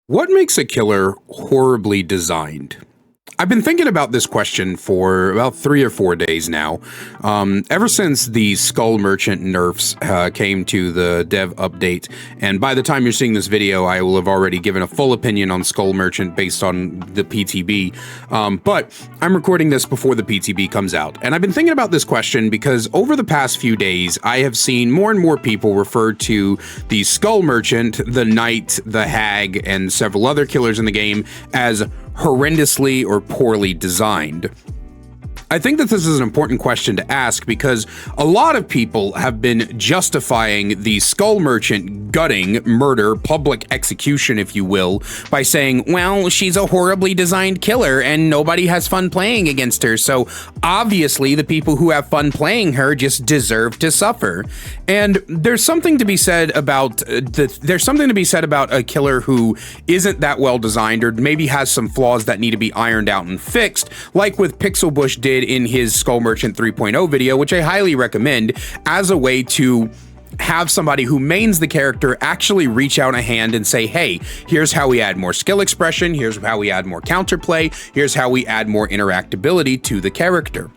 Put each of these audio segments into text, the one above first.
What makes a killer horribly designed? I've been thinking about this question for about 3 or 4 days now. Ever since the Skull Merchant nerfs came to the dev update, and by the time you're seeing this video, I will have already given a full opinion on Skull Merchant based on the PTB. But I'm recording this before the PTB comes out, and I've been thinking about this question because over the past few days, I have seen more and more people refer to the Skull Merchant, the Knight, the Hag, and several other killers in the game as horrendously or poorly designed. I think that this is an important question to ask because a lot of people have been justifying the Skull Merchant gutting, murder, public execution, if you will, by saying, well, she's a horribly designed killer and nobody has fun playing against her, so obviously the people who have fun playing her just deserve to suffer. And there's something to be said about a killer who isn't that well designed or maybe has some flaws that need to be ironed out and fixed, like with Pixel Bush did in his Skull Merchant 3.0 video, which I highly recommend as a way to have somebody who mains the character actually reach out a hand and say, hey, here's how we add more skill expression, here's how we add more counterplay, here's how we add more interactability to the character.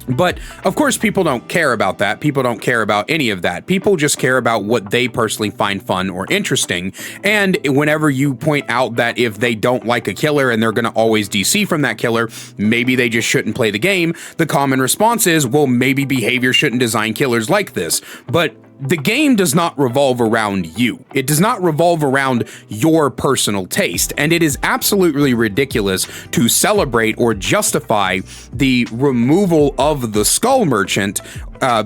But of course, people don't care about that. People don't care about any of that. People just care about what they personally find fun or interesting. And whenever you point out that if they don't like a killer and they're going to always DC from that killer, maybe they just shouldn't play the game, the common response is, well, maybe behavior shouldn't design killers like this. But the game does not revolve around you. It does not revolve around your personal taste, and it is absolutely ridiculous to celebrate or justify the removal of the Skull Merchant,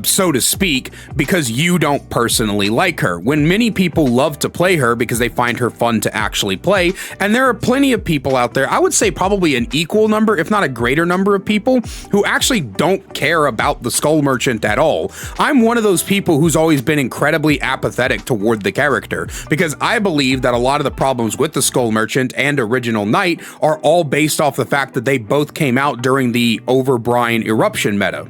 so to speak, because you don't personally like her, when many people love to play her because they find her fun to actually play. And there are plenty of people out there, I would say probably an equal number, if not a greater number of people, who actually don't care about the Skull Merchant at all. I'm one of those people who's always been incredibly apathetic toward the character because I believe that a lot of the problems with the Skull Merchant and Original Knight are all based off the fact that they both came out during the over-brine eruption meta.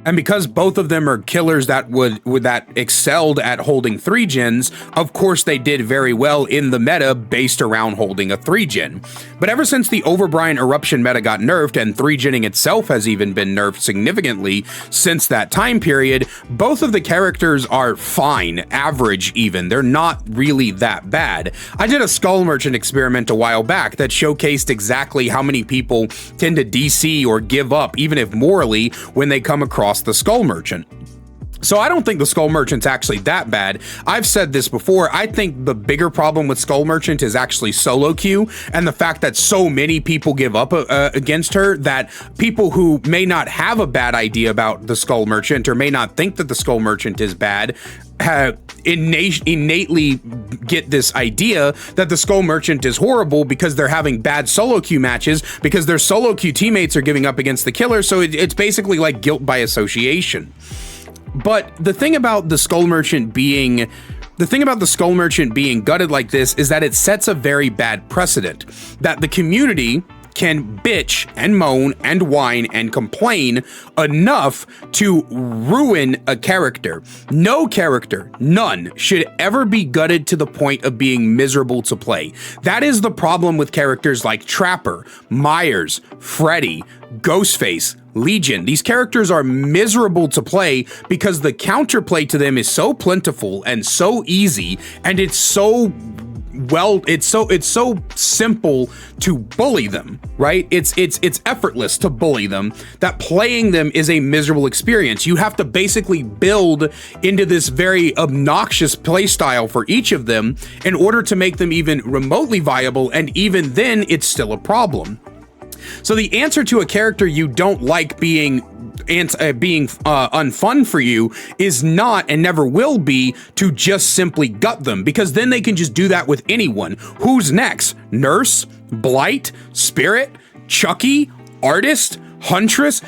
And because both of them are killers that that excelled at holding 3-gens, of course they did very well in the meta based around holding a 3-gen. But ever since the Overbrine Eruption meta got nerfed, and 3-genning itself has even been nerfed significantly since that time period, both of the characters are fine, average even. They're not really that bad. I did a Skull Merchant experiment a while back that showcased exactly how many people tend to DC or give up, even if morally, when they come across the Skull Merchant. So I don't think the Skull Merchant's actually that bad. I've said this before, I think the bigger problem with Skull Merchant is actually solo queue and the fact that so many people give up against her, that people who may not have a bad idea about the Skull Merchant or may not think that the Skull Merchant is bad innately get this idea that the Skull Merchant is horrible because they're having bad solo queue matches because their solo queue teammates are giving up against the killer, so it's basically like guilt by association. But the thing about the Skull Merchant being gutted like this is that it sets a very bad precedent, that the community can bitch and moan and whine and complain enough to ruin a character. No character, none, should ever be gutted to the point of being miserable to play. That is the problem with characters like Trapper, Myers, Freddy, Ghostface, Legion. These characters are miserable to play because the counterplay to them is so plentiful and so easy, and it's so simple to bully them, right? It's effortless to bully them, that playing them is a miserable experience. You have to basically build into this very obnoxious playstyle for each of them in order to make them even remotely viable, and even then it's still a problem. So the answer to a character you don't like being unfun for you is not, and never will be, to just simply gut them, because then they can just do that with anyone. Who's next? Nurse? Blight? Spirit? Chucky? Artist? Huntress?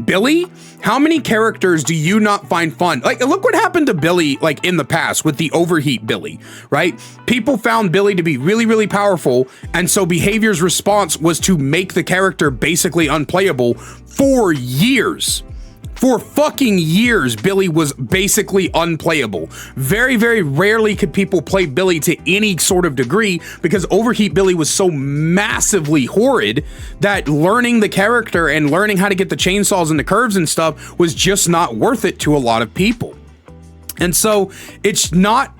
Billy? How many characters do you not find fun? Like, look what happened to Billy, like, in the past with the Overheat Billy, right? People found Billy to be really, really powerful, and so Behavior's response was to make the character basically unplayable for years. For fucking years, Billy was basically unplayable. Very, very rarely could people play Billy to any sort of degree because Overheat Billy was so massively horrid that learning the character and learning how to get the chainsaws and the curves and stuff was just not worth it to a lot of people. And so it's not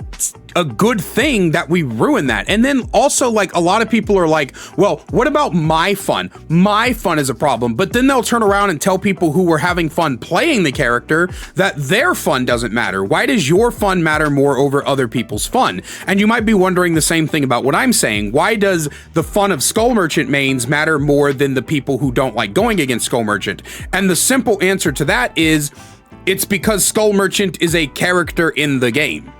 a good thing that we ruin that. And then also, like, a lot of people are like, well, what about my fun? My fun is a problem. But then they'll turn around and tell people who were having fun playing the character that their fun doesn't matter. Why does your fun matter more over other people's fun? And you might be wondering the same thing about what I'm saying. Why does the fun of Skull Merchant mains matter more than the people who don't like going against Skull Merchant? And the simple answer to that is, it's because Skull Merchant is a character in the game.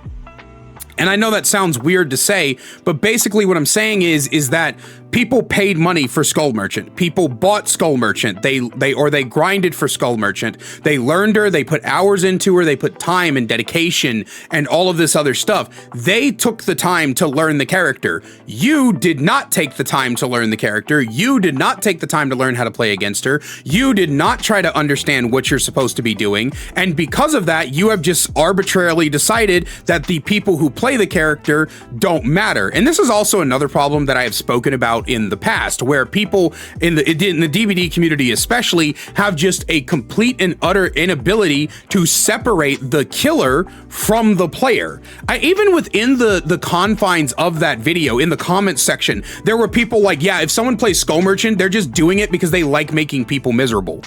And I know that sounds weird to say, but basically what I'm saying is that people paid money for Skull Merchant. People bought Skull Merchant. They grinded for Skull Merchant. They learned her. They put hours into her. They put time and dedication and all of this other stuff. They took the time to learn the character. You did not take the time to learn the character. You did not take the time to learn how to play against her. You did not try to understand what you're supposed to be doing. And because of that, you have just arbitrarily decided that the people who play the character don't matter. And this is also another problem that I have spoken about in the past, where people in the DVD community especially have just a complete and utter inability to separate the killer from the player. Even within the confines of that video, in the comments section, there were people like, yeah, if someone plays Skull Merchant, they're just doing it because they like making people miserable.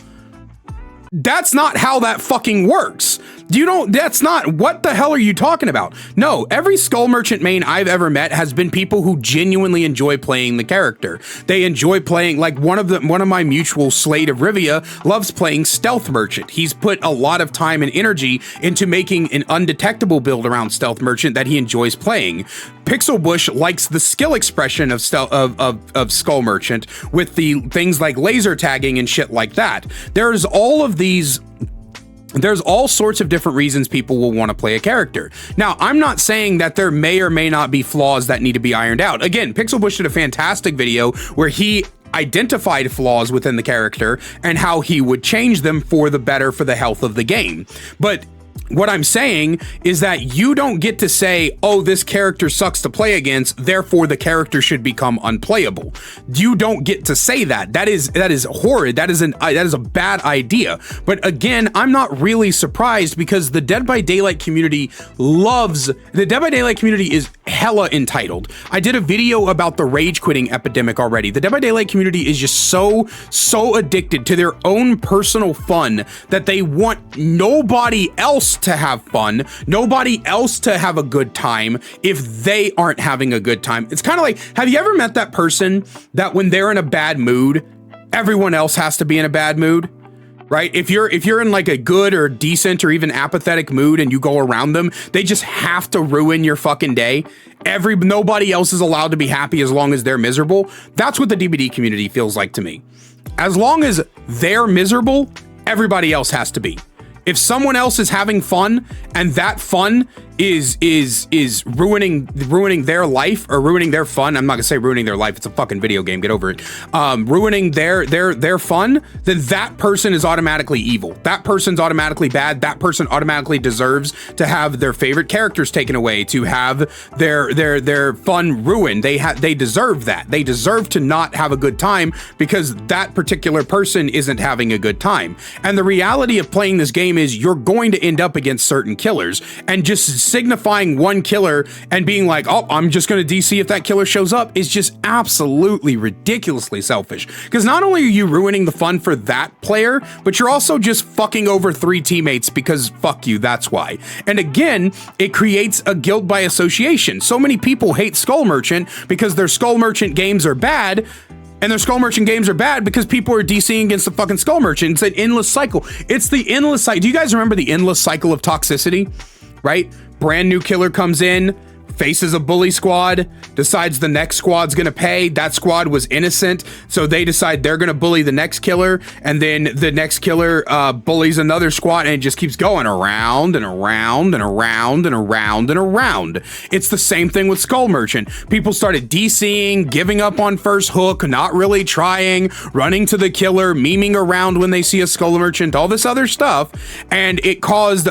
That's not how that fucking works. That's not, what the hell are you talking about? No, every Skull Merchant main I've ever met has been people who genuinely enjoy playing the character. They enjoy playing, like one of my mutual, Slade of Rivia, loves playing Stealth Merchant. He's put a lot of time and energy into making an undetectable build around Stealth Merchant that he enjoys playing. Pixel Bush likes the skill expression of Skull Merchant with the things like laser tagging and shit like that. There's all sorts of different reasons people will want to play a character. Now, I'm not saying that there may or may not be flaws that need to be ironed out. Again, Pixel Bush did a fantastic video where he identified flaws within the character and how he would change them for the better for the health of the game. But what I'm saying is that you don't get to say, oh, this character sucks to play against, therefore the character should become unplayable. You don't get to say that. That is horrid. That is a bad idea. But again, I'm not really surprised because the Dead by Daylight community is hella entitled. I did a video about the rage quitting epidemic already. The Dead by Daylight community is just so addicted to their own personal fun that they want nobody else to have fun, nobody else to have a good time if they aren't having a good time. It's kind of like, have you ever met that person that when they're in a bad mood, everyone else has to be in a bad mood? Right? If you're in like a good or decent or even apathetic mood and you go around them, they just have to ruin your fucking day. Nobody else is allowed to be happy as long as they're miserable. That's what the DVD community feels like to me. As long as they're miserable, everybody else has to be. If someone else is having fun and that fun is ruining their life or ruining their fun, I'm not gonna say ruining their life, it's a fucking video game, get over it. Ruining their fun, then that person is automatically evil. That person's automatically bad. That person automatically deserves to have their favorite characters taken away, to have their fun ruined. They deserve that. They deserve to not have a good time because that particular person isn't having a good time. And the reality of playing this game is you're going to end up against certain killers, and just signifying one killer and being like, oh, I'm just going to DC if that killer shows up is just absolutely ridiculously selfish. Because not only are you ruining the fun for that player, but you're also just fucking over 3 teammates because fuck you, that's why. And again, it creates a guilt by association. So many people hate Skull Merchant because their Skull Merchant games are bad. And their Skull Merchant games are bad because people are DCing against the fucking Skull Merchant. It's an endless cycle. It's the endless cycle. Do you guys remember the endless cycle of toxicity? Right? Brand new killer comes in, faces a bully squad, decides the next squad's gonna pay. That squad was innocent, so they decide they're gonna bully the next killer, and then the next killer bullies another squad, and it just keeps going around and around and around and around and around. It's the same thing with Skull Merchant. People started DCing, giving up on first hook, not really trying, running to the killer, memeing around when they see a Skull Merchant, all this other stuff, and it caused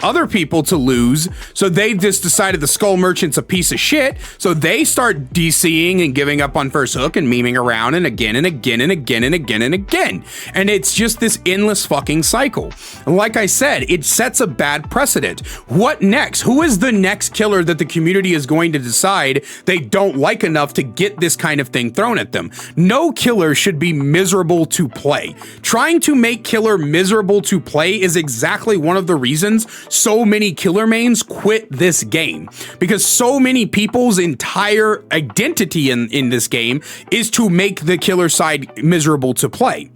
other people to lose, so they just decided the Skull Merchant's a piece of shit, so they start DCing and giving up on first hook and memeing around, and again and again and again and again and again. And it's just this endless fucking cycle. And like I said, it sets a bad precedent. What next? Who is the next killer that the community is going to decide they don't like enough to get this kind of thing thrown at them? No killer should be miserable to play. Trying to make killer miserable to play is exactly one of the reasons so many killer mains quit this game, because so many people's entire identity in this game is to make the killer side miserable to play.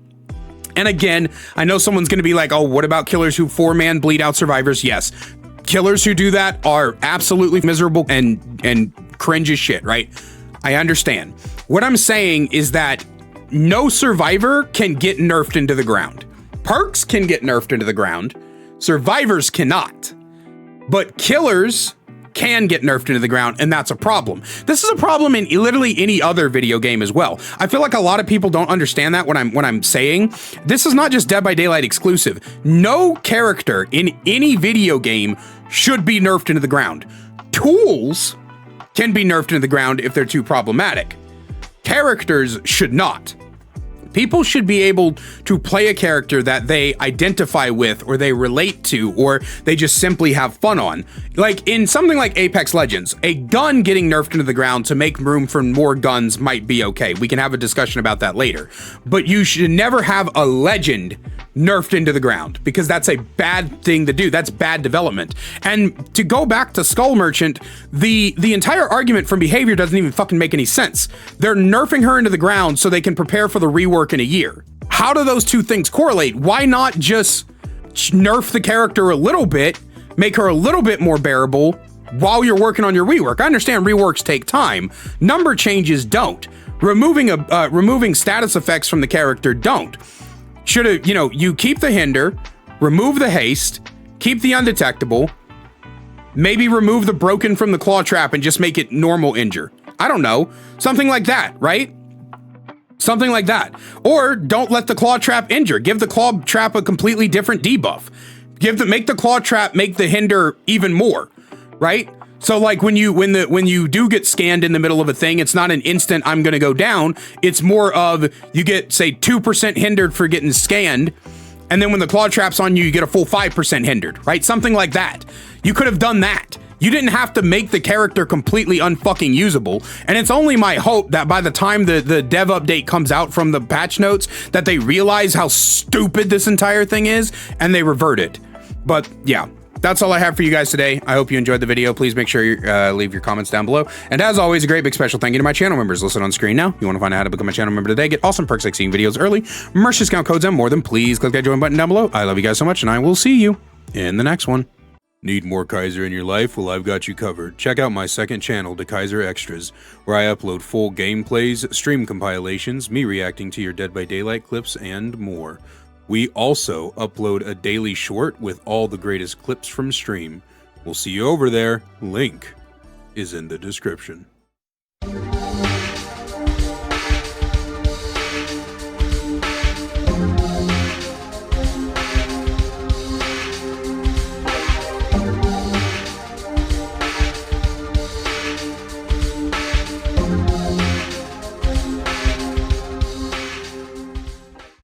And again, I know someone's going to be like, oh, what about killers who 4-man bleed out survivors? Yes, killers who do that are absolutely miserable and cringe as shit, right? I understand. What I'm saying is that no survivor can get nerfed into the ground. Perks can get nerfed into the ground. Survivors cannot. But killers can get nerfed into the ground, and that's a problem. This is a problem in literally any other video game as well. I feel like a lot of people don't understand that when I'm saying this is not just Dead by Daylight exclusive. No character in any video game should be nerfed into the ground. Tools can be nerfed into the ground if they're too problematic. Characters should not. People should be able to play a character that they identify with, or they relate to, or they just simply have fun on. Like in something like Apex Legends, a gun getting nerfed into the ground to make room for more guns might be okay. We can have a discussion about that later. But you should never have a legend nerfed into the ground, because that's a bad thing to do. That's bad development. And to go back to Skull Merchant, the entire argument from behavior doesn't even fucking make any sense. They're nerfing her into the ground so they can prepare for the rework in a year. How do those two things correlate? Why not just nerf the character a little bit, make her a little bit more bearable while you're working on your rework? I understand reworks take time. Number changes don't. Removing status effects from the character don't. Should have, you keep the hinder, remove the haste, keep the undetectable, maybe remove the broken from the claw trap and just make it normal injure. I don't know. Something like that, right? Something like that. Or don't let the claw trap injure. Give the claw trap a completely different debuff. Make the claw trap make the hinder even more, right? So like when you do get scanned in the middle of a thing, it's not an instant I'm gonna go down. It's more of you get, say, 2% hindered for getting scanned, and then when the claw trap's on you, you get a full 5% hindered, right? Something like that. You could have done that. You didn't have to make the character completely unfucking usable. And it's only my hope that by the time the dev update comes out from the patch notes, that they realize how stupid this entire thing is and they revert it. But yeah. That's all I have for you guys today. I hope you enjoyed the video. Please make sure you leave your comments down below. And as always, a great big special thank you to my channel members listed on screen now. You want to find out how to become a channel member today, get awesome perks like seeing videos early, merch discount codes, and more, than please click that join button down below. I love you guys so much, and I will see you in the next one. Need more Kaiser in your life? Well, I've got you covered. Check out my second channel, The Kaiser Extras, where I upload full gameplays, stream compilations, me reacting to your Dead by Daylight clips, and more. We also upload a daily short with all the greatest clips from stream. We'll see you over there. Link is in the description.